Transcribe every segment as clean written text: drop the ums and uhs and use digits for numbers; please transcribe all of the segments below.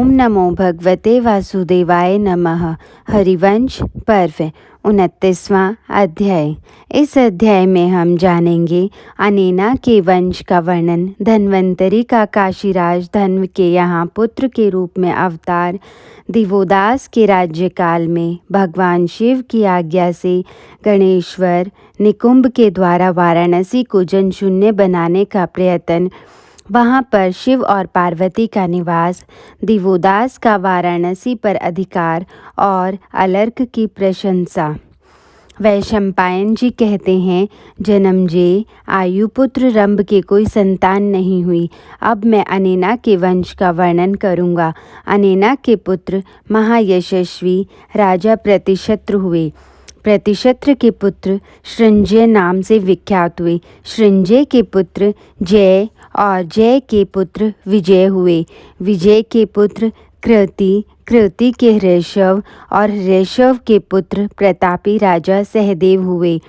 ओम नमो भगवते वासुदेवाय नमः। हरिवंश पर्व 29वां अध्याय। इस अध्याय में हम जानेंगे अनेना के वंश का वर्णन, धन्वंतरि का काशीराज धन्व के यहाँ पुत्र के रूप में अवतार, दिवोदास के राज्यकाल में भगवान शिव की आज्ञा से गणेश्वर निकुंभ के द्वारा वाराणसी को जनशून्य बनाने का प्रयत्न, वहाँ पर शिव और पार्वती का निवास, दिवोदास का वाराणसी पर अधिकार और अलर्क की प्रशंसा। वैशंपायन जी कहते हैं, जन्मजे आयुपुत्र रंभ के कोई संतान नहीं हुई। अब मैं अनेना के वंश का वर्णन करूँगा। अनेना के पुत्र महायशस्वी राजा प्रतिशत्रु हुए। प्रतिशत्र के पुत्र श्रृंजय नाम से विख्यात हुए। श्रृंजय के पुत्र जय और जय के पुत्र विजय हुए। विजय के पुत्र कृति, कृति के ऋषभ और ऋषभ के पुत्र प्रतापी राजा सहदेव हुए।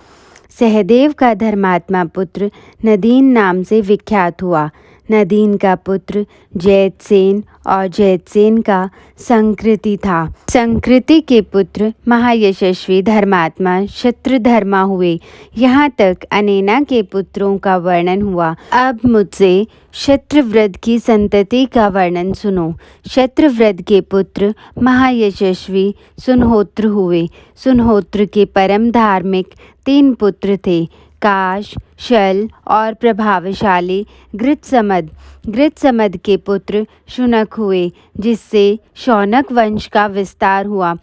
सहदेव का धर्मात्मा पुत्र नदीन नाम से विख्यात हुआ। नदीन का पुत्र जैतसेन और जैतसेन का संकृति था। संकृति के पुत्र महायशस्वी धर्मात्मा शत्रुधर्मा हुए। यहाँ तक अनेना के पुत्रों का वर्णन हुआ। अब मुझसे शत्रुव्रत की संतति का वर्णन सुनो। शत्रुव्रत के पुत्र महायशस्वी सुनहोत्र हुए। सुनहोत्र के परम धार्मिक 3 पुत्र थे, काश, शल और प्रभावशाली गृत्समद। गृत्समद के पुत्र शुनक हुए, जिससे शौनक वंश का विस्तार हुआ।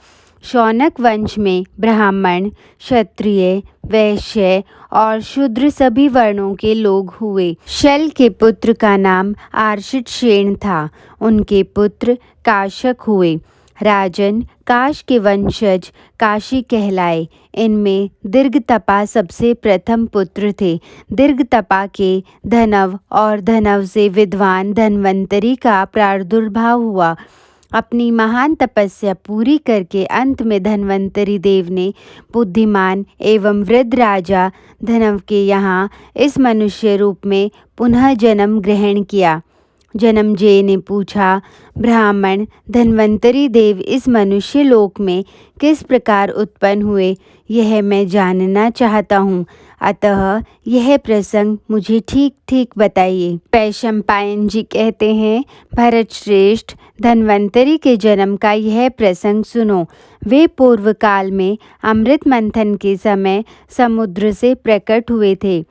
शौनक वंश में ब्राह्मण, क्षत्रिय, वैश्य और शूद्र सभी वर्णों के लोग हुए। शल के पुत्र का नाम आर्षितशेन था। उनके पुत्र काशक हुए। राजन, काश के वंशज काशी कहलाए। इनमें दीर्घतपा सबसे प्रथम पुत्र थे। दीर्घतपा के धनव और धनव से विद्वान धन्वंतरि का प्रादुर्भाव हुआ। अपनी महान तपस्या पूरी करके अंत में धन्वंतरि देव ने बुद्धिमान एवं वृद्ध राजा धनव के यहाँ इस मनुष्य रूप में पुनः जन्म ग्रहण किया। जन्मजेय ने पूछा, ब्राह्मण धन्वंतरि देव इस मनुष्य लोक में किस प्रकार उत्पन्न हुए, यह मैं जानना चाहता हूँ। अतः यह प्रसंग मुझे ठीक ठीक बताइए। वैशंपायन जी कहते हैं, भरत श्रेष्ठ, धन्वंतरि के जन्म का यह प्रसंग सुनो। वे पूर्व काल में अमृत मंथन के समय समुद्र से प्रकट हुए थे।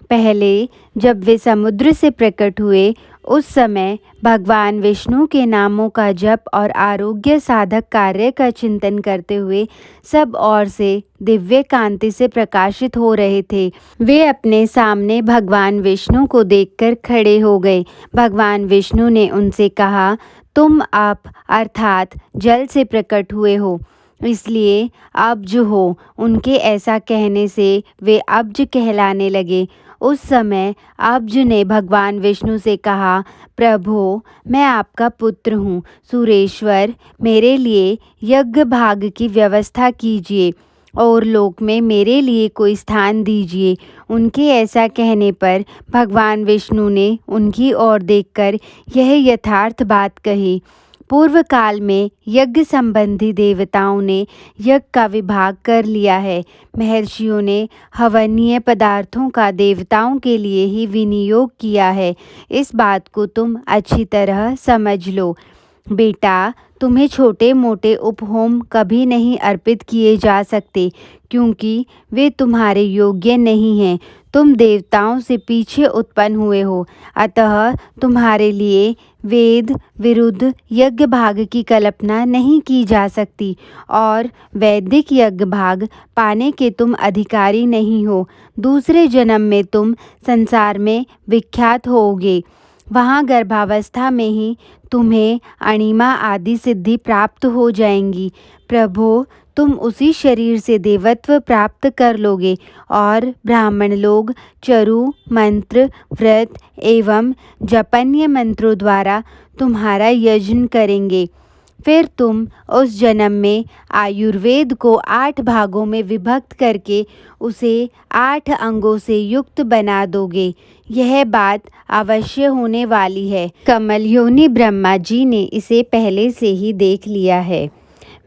पहले जब वे समुद्र से प्रकट हुए, उस समय भगवान विष्णु के नामों का जप और आरोग्य साधक कार्य का चिंतन करते हुए सब ओर से दिव्य कांति से प्रकाशित हो रहे थे। वे अपने सामने भगवान विष्णु को देखकर खड़े हो गए। भगवान विष्णु ने उनसे कहा, तुम आप अर्थात जल से प्रकट हुए हो, इसलिए अब्ज हो। उनके ऐसा कहने से वे अब्ज कहलाने लगे। उस समय अब्ज ने भगवान विष्णु से कहा, प्रभो, मैं आपका पुत्र हूँ। सुरेश्वर, मेरे लिए यज्ञ भाग की व्यवस्था कीजिए और लोक में मेरे लिए कोई स्थान दीजिए। उनके ऐसा कहने पर भगवान विष्णु ने उनकी ओर देखकर यह यथार्थ बात कही। पूर्व काल में यज्ञ संबंधी देवताओं ने यज्ञ का विभाग कर लिया है। महर्षियों ने हवनीय पदार्थों का देवताओं के लिए ही विनियोग किया है। इस बात को तुम अच्छी तरह समझ लो। बेटा, तुम्हें छोटे मोटे उपहोम कभी नहीं अर्पित किए जा सकते, क्योंकि वे तुम्हारे योग्य नहीं हैं। तुम देवताओं से पीछे उत्पन्न हुए हो, अतः तुम्हारे लिए वेद विरुद्ध यज्ञ भाग की कल्पना नहीं की जा सकती और वैदिक यज्ञ भाग पाने के तुम अधिकारी नहीं हो। दूसरे जन्म में तुम संसार में विख्यात होगे। वहाँ गर्भावस्था में ही तुम्हें अणिमा आदि सिद्धि प्राप्त हो जाएंगी। प्रभो, तुम उसी शरीर से देवत्व प्राप्त कर लोगे और ब्राह्मण लोग चरु मंत्र, व्रत एवं जपन्य मंत्रों द्वारा तुम्हारा यजन करेंगे। फिर तुम उस जन्म में आयुर्वेद को 8 भागों में विभक्त करके उसे 8 अंगों से युक्त बना दोगे। यह बात अवश्य होने वाली है। कमल योनि ब्रह्मा जी ने इसे पहले से ही देख लिया है।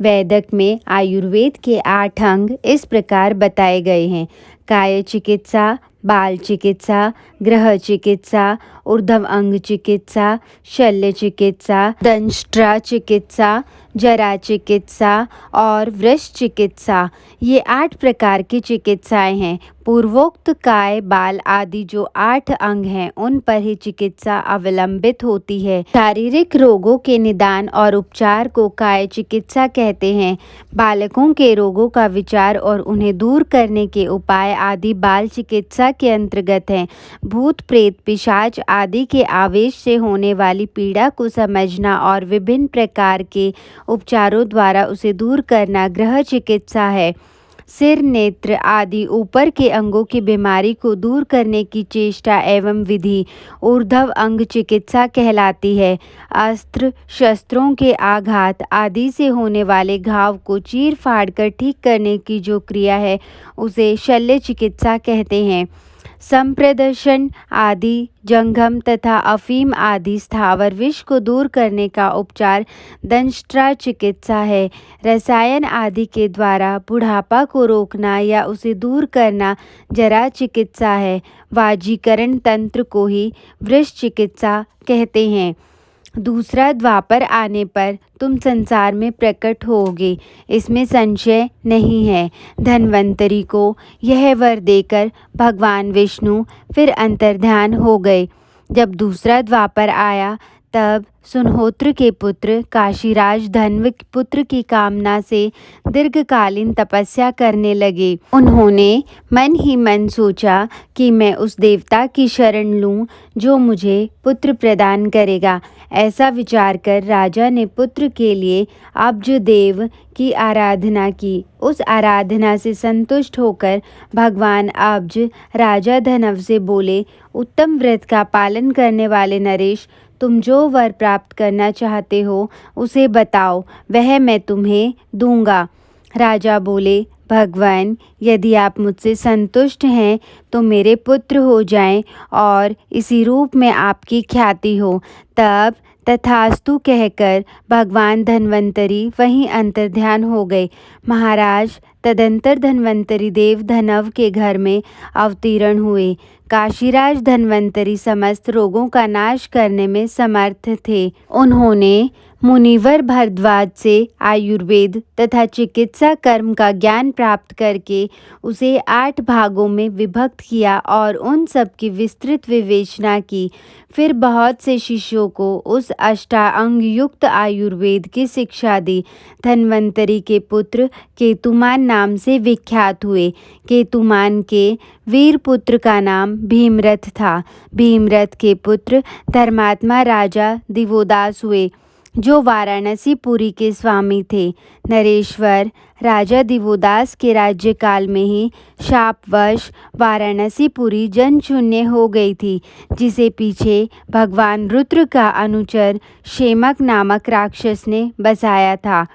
वैदक में आयुर्वेद के 8 अंग इस प्रकार बताए गए हैं: काय चिकित्सा, बाल चिकित्सा, गृह चिकित्सा, ऊर्ध्व अंग चिकित्सा, शल्य चिकित्सा, दंष्ट्रा चिकित्सा, जरा चिकित्सा और वृष चिकित्सा। ये 8 प्रकार की चिकित्साएं हैं। पूर्वोक्त काय, बाल आदि जो 8 अंग हैं उन पर ही चिकित्सा अवलंबित होती है। शारीरिक रोगों के निदान और उपचार को काय चिकित्सा कहते हैं। बालकों के रोगों का विचार और उन्हें दूर करने के उपाय आदि बाल चिकित्सा के अंतर्गत हैं। भूत प्रेत पिशाच आदि के आवेश से होने वाली पीड़ा को समझना और विभिन्न प्रकार के उपचारों द्वारा उसे दूर करना गृह चिकित्सा है। सिर, नेत्र आदि ऊपर के अंगों की बीमारी को दूर करने की चेष्टा एवं विधि ऊर्ध्व अंग चिकित्सा कहलाती है। अस्त्र शस्त्रों के आघात आदि से होने वाले घाव को चीर फाड़ कर ठीक करने की जो क्रिया है उसे शल्य चिकित्सा कहते हैं। संप्रदर्शन आदि, जंघम तथा अफीम आदि स्थावर विष को दूर करने का उपचार दंष्ट्रा चिकित्सा है। रसायन आदि के द्वारा बुढ़ापा को रोकना या उसे दूर करना जरा चिकित्सा है। वाजीकरण तंत्र को ही वृष चिकित्सा कहते हैं। दूसरा द्वापर आने पर तुम संसार में प्रकट होगे, इसमें संशय नहीं है। धन्वंतरी को यह वर देकर भगवान विष्णु फिर अंतर्ध्यान हो गए। जब दूसरा द्वापर आया तब सुनहोत्र के पुत्र काशीराज धन्व पुत्र की कामना से दीर्घकालीन तपस्या करने लगे। उन्होंने मन ही मन सोचा कि मैं उस देवता की शरण लूं जो मुझे पुत्र प्रदान करेगा। ऐसा विचार कर राजा ने पुत्र के लिए अब्ज देव की आराधना की। उस आराधना से संतुष्ट होकर भगवान अब्ज राजा धनव से बोले, उत्तम व्रत का पालन करने वाले नरेश, तुम जो वर प्राप्त करना चाहते हो उसे बताओ, वह मैं तुम्हें दूंगा। राजा बोले, भगवान, यदि आप मुझसे संतुष्ट हैं तो मेरे पुत्र हो जाएं और इसी रूप में आपकी ख्याति हो। तब तथास्तु कहकर भगवान धन्वंतरी वहीं अंतर्ध्यान हो गए। महाराज, तदंतर धन्वंतरी देव धनव के घर में अवतीर्ण हुए। काशीराज धन्वंतरी समस्त रोगों का नाश करने में समर्थ थे। उन्होंने मुनिवर भरद्वाज से आयुर्वेद तथा चिकित्सा कर्म का ज्ञान प्राप्त करके उसे 8 भागों में विभक्त किया और उन सब की विस्तृत विवेचना की। फिर बहुत से शिष्यों को उस अष्टांग युक्त आयुर्वेद की शिक्षा दी। धन्वंतरी के पुत्र केतुमान नाम से विख्यात हुए। केतुमान के वीर पुत्र का नाम भीमरथ था। भीमरथ के पुत्र धर्मात्मा राजा दिवोदास हुए, जो वाराणसी पुरी के स्वामी थे। नरेश्वर राजा दिवोदास के राज्यकाल में ही शापवश वाराणसी पुरी जनशून्य हो गई थी, जिसे पीछे भगवान रुद्र का अनुचर शेमक नामक राक्षस ने बसाया था।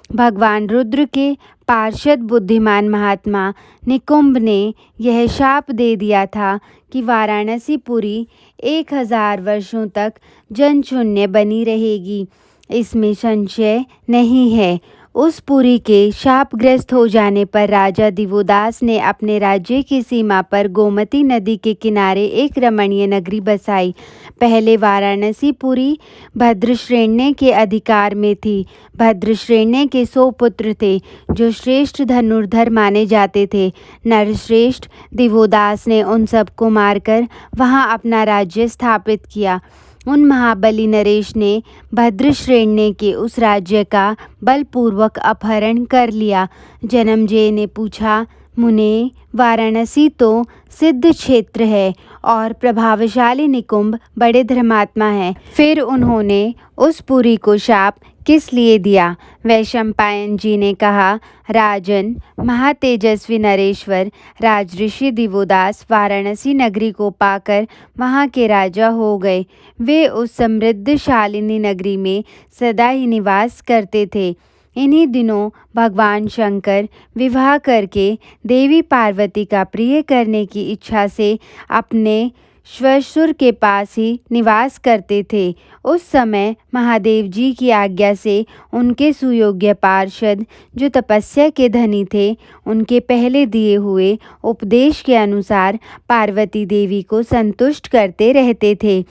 भगवान रुद्र के पार्षद बुद्धिमान महात्मा निकुंभ ने यह शाप दे दिया था कि वाराणसी पुरी 1000 वर्षों तक जनशून्य बनी रहेगी। इसमें संशय नहीं है। उस पुरी के शापग्रस्त हो जाने पर राजा दिवोदास ने अपने राज्य की सीमा पर गोमती नदी के किनारे एक रमणीय नगरी बसाई। पहले वाराणसी पुरी भद्रश्रेण्य के अधिकार में थी। भद्रश्रेण्य के 100 पुत्र थे, जो श्रेष्ठ धनुर्धर माने जाते थे। नरश्रेष्ठ दिवोदास ने उन सबको मारकर वहां अपना राज्य स्थापित किया। उन महाबली नरेश ने भद्रश्रेण्य के उस राज्य का बलपूर्वक अपहरण कर लिया। जन्मजय ने पूछा, मुने, वाराणसी तो सिद्ध क्षेत्र है और प्रभावशाली निकुंभ बड़े धर्मात्मा है। फिर उन्होंने उस पुरी को शाप किस लिए दिया? वैशंपायन जी ने कहा, राजन, महातेजस्वी नरेश्वर राजऋषि दिवोदास वाराणसी नगरी को पाकर वहाँ के राजा हो गए। वे उस समृद्धशालिनी नगरी में सदा ही निवास करते थे। इन्हीं दिनों भगवान शंकर विवाह करके देवी पार्वती का प्रिय करने की इच्छा से अपने श्वशुर के पास ही निवास करते थे। उस समय महादेव जी की आज्ञा से उनके सुयोग्य पार्षद, जो तपस्या के धनी थे, उनके पहले दिए हुए उपदेश के अनुसार पार्वती देवी को संतुष्ट करते रहते थे।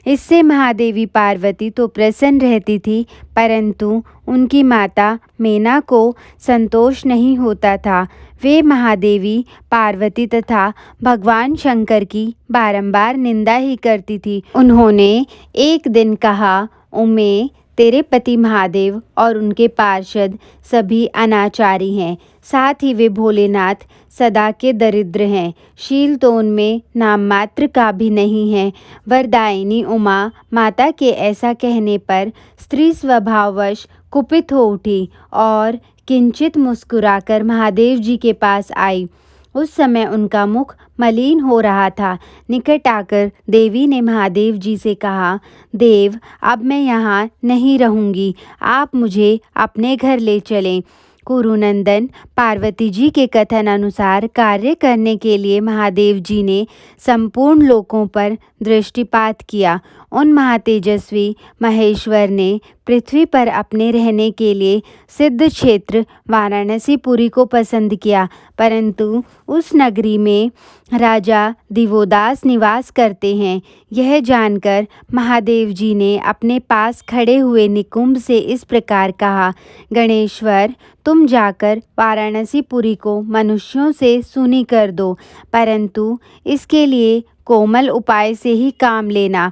इससे महादेवी पार्वती तो प्रसन्न रहती थी, परंतु उनकी माता मेना को संतोष नहीं होता था। वे महादेवी पार्वती तथा भगवान शंकर की बारंबार निंदा ही करती थी। उन्होंने एक दिन कहा, उमे, तेरे पति महादेव और उनके पार्षद सभी अनाचारी हैं, साथ ही वे भोलेनाथ सदा के दरिद्र हैं। शील तो उनमें नाम मात्र का भी नहीं है। वरदायिनी उमा माता के ऐसा कहने पर स्त्री स्वभाववश कुपित हो उठी और किंचित मुस्कुराकर महादेव जी के पास आई। उस समय उनका मुख मलिन हो रहा था। निकट आकर देवी ने महादेव जी से कहा, देव, अब मैं यहाँ नहीं रहूँगी, आप मुझे अपने घर ले चलें। कुरुनंदन, पार्वती जी के कथन अनुसार कार्य करने के लिए महादेव जी ने संपूर्ण लोकों पर दृष्टिपात किया। उन महातेजस्वी महेश्वर ने पृथ्वी पर अपने रहने के लिए सिद्ध क्षेत्र वाराणसी पुरी को पसंद किया, परंतु उस नगरी में राजा दिवोदास निवास करते हैं। यह जानकर महादेव जी ने अपने पास खड़े हुए निकुंभ से इस प्रकार कहा, गणेश्वर, तुम जाकर वाराणसी पुरी को मनुष्यों से सूनी कर दो, परंतु इसके लिए कोमल उपाय से ही काम लेना,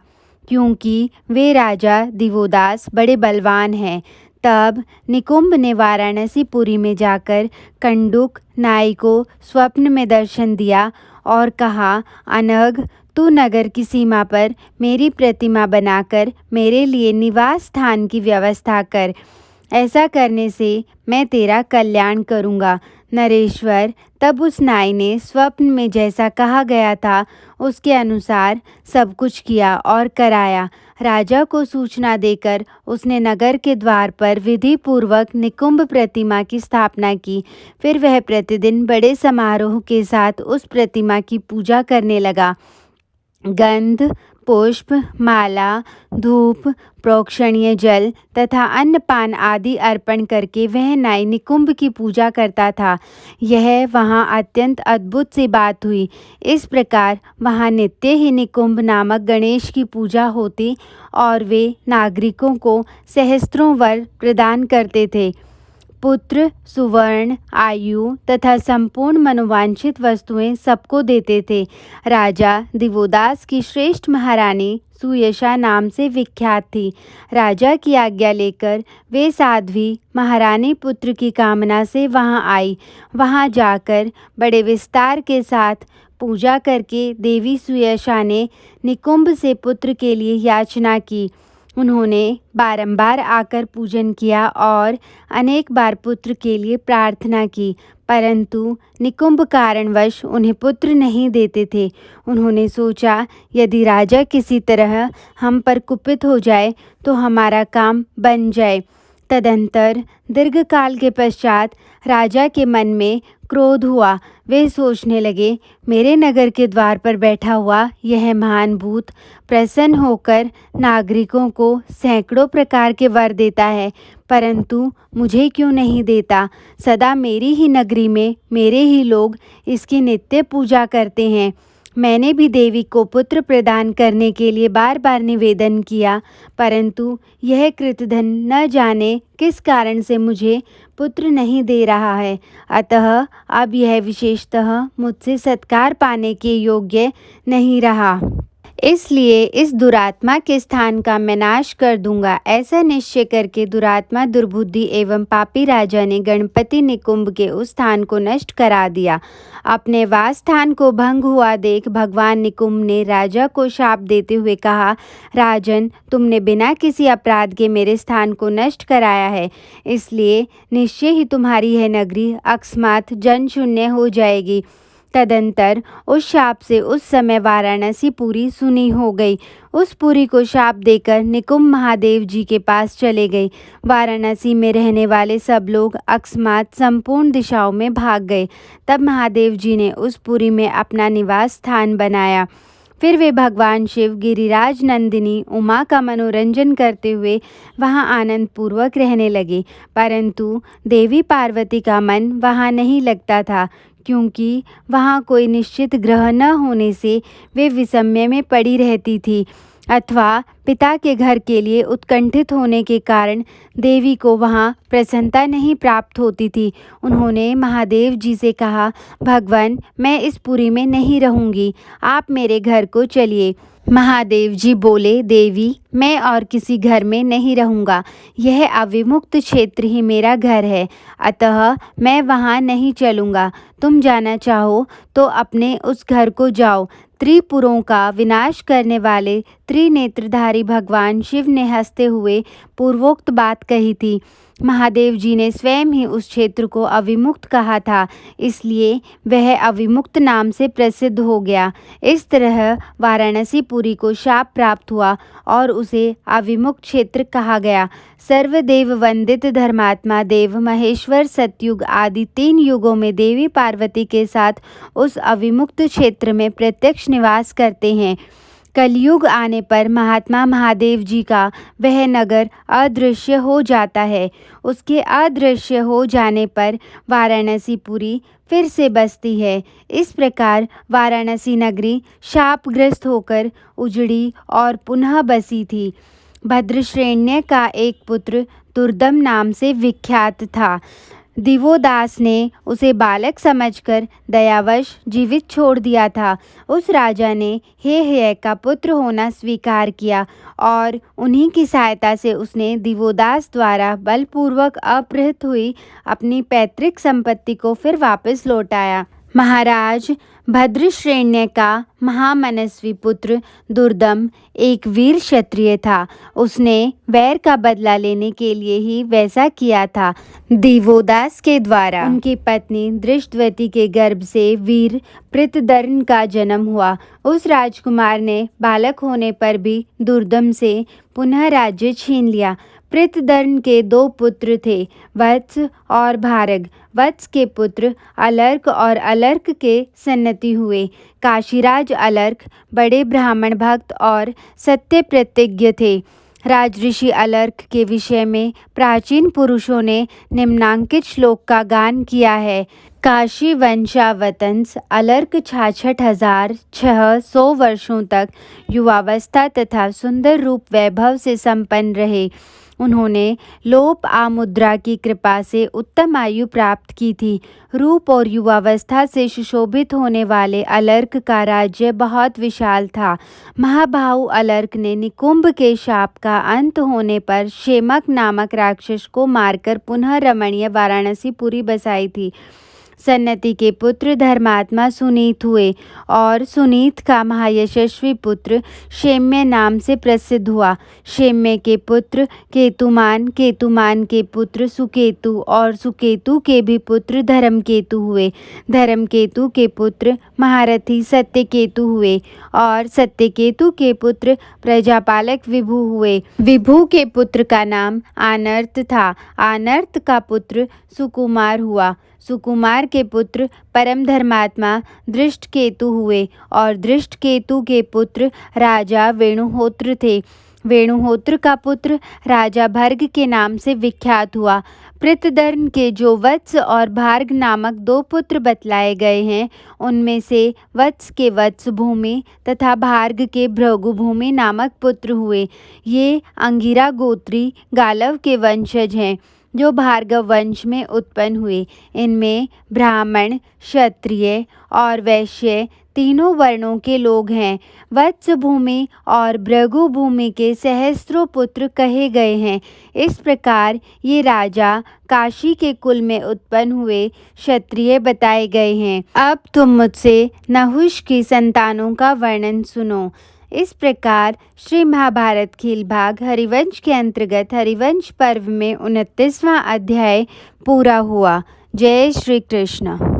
क्योंकि वे राजा दिवोदास बड़े बलवान हैं। तब निकुंभ ने वाराणसी पुरी में जाकर कंडुक नाई को स्वप्न में दर्शन दिया और कहा, अनघ, तू नगर की सीमा पर मेरी प्रतिमा बनाकर मेरे लिए निवास स्थान की व्यवस्था कर। ऐसा करने से मैं तेरा कल्याण करूँगा। नरेश्वर, तब उस नाई ने स्वप्न में जैसा कहा गया था उसके अनुसार सब कुछ किया और कराया। राजा को सूचना देकर उसने नगर के द्वार पर विधि पूर्वक निकुंभ प्रतिमा की स्थापना की। फिर वह प्रतिदिन बड़े समारोह के साथ उस प्रतिमा की पूजा करने लगा। गंध, पुष्प, माला, धूप, प्रोक्षणीय जल तथा अन्नपान आदि अर्पण करके वह नाई निकुंभ की पूजा करता था। यह वहाँ अत्यंत अद्भुत सी बात हुई। इस प्रकार वहाँ नित्य ही निकुंभ नामक गणेश की पूजा होती और वे नागरिकों को सहस्त्रों वर प्रदान करते थे। पुत्र, सुवर्ण, आयु तथा संपूर्ण मनोवांछित वस्तुएं सबको देते थे। राजा दिवोदास की श्रेष्ठ महारानी सुयशा नाम से विख्यात थी। राजा की आज्ञा लेकर वे साध्वी महारानी पुत्र की कामना से वहां आई। वहां जाकर बड़े विस्तार के साथ पूजा करके देवी सुयशा ने निकुंभ से पुत्र के लिए याचना की। उन्होंने बारंबार आकर पूजन किया और अनेक बार पुत्र के लिए प्रार्थना की, परंतु निकुंभ कारणवश उन्हें पुत्र नहीं देते थे। उन्होंने सोचा, यदि राजा किसी तरह हम पर कुपित हो जाए तो हमारा काम बन जाए। तदंतर दीर्घकाल के पश्चात राजा के मन में क्रोध हुआ। वे सोचने लगे, मेरे नगर के द्वार पर बैठा हुआ यह महान भूत प्रसन्न होकर नागरिकों को सैकड़ों प्रकार के वर देता है, परंतु मुझे क्यों नहीं देता? सदा मेरी ही नगरी में मेरे ही लोग इसकी नित्य पूजा करते हैं। मैंने भी देवी को पुत्र प्रदान करने के लिए बार बार निवेदन किया, परंतु यह कृतधन न जाने किस कारण से मुझे पुत्र नहीं दे रहा है। अतः अब यह विशेषतः मुझसे सत्कार पाने के योग्य नहीं रहा। इसलिए इस दुरात्मा के स्थान का मैं नाश कर दूंगा। ऐसा निश्चय करके दुरात्मा, दुर्बुद्धि एवं पापी राजा ने गणपति निकुंभ के उस स्थान को नष्ट करा दिया। अपने वास स्थान को भंग हुआ देख भगवान निकुंभ ने राजा को शाप देते हुए कहा, राजन, तुमने बिना किसी अपराध के मेरे स्थान को नष्ट कराया है, इसलिए निश्चय ही तुम्हारी यह नगरी अकस्मात जनशून्य हो जाएगी। तदंतर उस शाप से उस समय वाराणसी पुरी सुनी हो गई। उस पुरी को शाप देकर निकुंभ महादेव जी के पास चले गए। वाराणसी में रहने वाले सब लोग अकस्मात संपूर्ण दिशाओं में भाग गए। तब महादेव जी ने उस पुरी में अपना निवास स्थान बनाया। फिर वे भगवान शिव, गिरिराज नंदिनी उमा का मनोरंजन करते हुए वहां आनंद पूर्वक रहने लगे। परंतु देवी पार्वती का मन वहां नहीं लगता था, क्योंकि वहाँ कोई निश्चित ग्रह न होने से वे विषम्य में पड़ी रहती थी, अथवा पिता के घर के लिए उत्कंठित होने के कारण देवी को वहाँ प्रसन्नता नहीं प्राप्त होती थी। उन्होंने महादेव जी से कहा, भगवान, मैं इस पुरी में नहीं रहूँगी, आप मेरे घर को चलिए। महादेव जी बोले, देवी, मैं और किसी घर में नहीं रहूँगा, यह अविमुक्त क्षेत्र ही मेरा घर है, अतः मैं वहाँ नहीं चलूँगा। तुम जाना चाहो तो अपने उस घर को जाओ। त्रिपुरों का विनाश करने वाले त्रिनेत्रधारी भगवान शिव ने हंसते हुए पूर्वोक्त बात कही थी। महादेव जी ने स्वयं ही उस क्षेत्र को अविमुक्त कहा था, इसलिए वह अविमुक्त नाम से प्रसिद्ध हो गया। इस तरह वाराणसी पुरी को शाप प्राप्त हुआ और उसे अविमुक्त क्षेत्र कहा गया। सर्वदेव वंदित धर्मात्मा देव महेश्वर सतयुग आदि 3 युगों में देवी पार्वती के साथ उस अविमुक्त क्षेत्र में प्रत्यक्ष निवास करते हैं। कलयुग आने पर महात्मा महादेव जी का वह नगर अदृश्य हो जाता है। उसके अदृश्य हो जाने पर वाराणसी पुरी फिर से बसती है। इस प्रकार वाराणसी नगरी शापग्रस्त होकर उजड़ी और पुनः बसी थी। भद्रश्रेण्य का एक पुत्र दुर्दम नाम से विख्यात था। दिवोदास ने उसे बालक समझकर दयावश जीवित छोड़ दिया था। उस राजा ने हेहय का पुत्र होना स्वीकार किया और उन्हीं की सहायता से उसने दिवोदास द्वारा बलपूर्वक अपहृत हुई अपनी पैतृक संपत्ति को फिर वापस लौटाया। महाराज, भद्रश्रेण्य का महामनस्वी पुत्र दुर्दम एक वीर क्षत्रिय था। उसने वैर का बदला लेने के लिए ही वैसा किया था। दिवोदास के द्वारा उनकी पत्नी दृष्टवती के गर्भ से वीर पृथदर्न का जन्म हुआ। उस राजकुमार ने बालक होने पर भी दुर्दम से पुनः राज्य छीन लिया। पृथदर्न के 2 पुत्र थे, वत्स और भारग। वत्स के पुत्र अलर्क और अलर्क के सन्नति हुए। काशीराज अलर्क बड़े ब्राह्मण भक्त और सत्य प्रतिज्ञ थे। राजऋषि अलर्क के विषय में प्राचीन पुरुषों ने निम्नांकित श्लोक का गान किया है। काशी वंशावतंस अलर्क 66,600 वर्षों तक युवावस्था तथा सुंदर रूप वैभव से संपन्न रहे। उन्होंने लोप आमुद्रा की कृपा से उत्तम आयु प्राप्त की थी। रूप और युवावस्था से सुशोभित होने वाले अलर्क का राज्य बहुत विशाल था। महाबाहु अलर्क ने निकुंभ के शाप का अंत होने पर शेमक नामक राक्षस को मारकर पुनः रमणीय वाराणसी पुरी बसाई थी। सन्नति के पुत्र धर्मात्मा सुनीत हुए और सुनीत का महायशस्वी पुत्र शेम्य नाम से प्रसिद्ध हुआ। शेम्य के पुत्र केतुमान, केतुमान के पुत्र सुकेतु और सुकेतु के भी पुत्र धर्मकेतु हुए। धर्मकेतु के पुत्र महारथी सत्यकेतु हुए और सत्यकेतु के पुत्र प्रजापालक विभु हुए। विभु के पुत्र का नाम आनर्त था। आनर्त का पुत्र सुकुमार हुआ। सुकुमार के पुत्र परम धर्मात्मा दृष्टकेतु हुए और दृष्टकेतु के पुत्र राजा वेणुहोत्र थे। वेणुहोत्र का पुत्र राजा भर्ग के नाम से विख्यात हुआ। पृथदर्न के जो वत्स और भार्ग नामक 2 पुत्र बतलाए गए हैं, उनमें से वत्स के वत्स भूमि तथा भार्ग के भृगु भूमि नामक पुत्र हुए। ये अंगिरा गोत्री गालव के वंशज हैं, जो भार्गव वंश में उत्पन्न हुए। इनमें ब्राह्मण, क्षत्रिय और वैश्य तीनों वर्णों के लोग हैं। वत्स भूमि और भृगु भूमि के सहस्त्रों पुत्र कहे गए हैं। इस प्रकार ये राजा काशी के कुल में उत्पन्न हुए क्षत्रिय बताए गए हैं। अब तुम मुझसे नहुष की संतानों का वर्णन सुनो। इस प्रकार श्री महाभारत खेल भाग हरिवंश के अंतर्गत हरिवंश पर्व में 29वां अध्याय पूरा हुआ। जय श्री कृष्ण।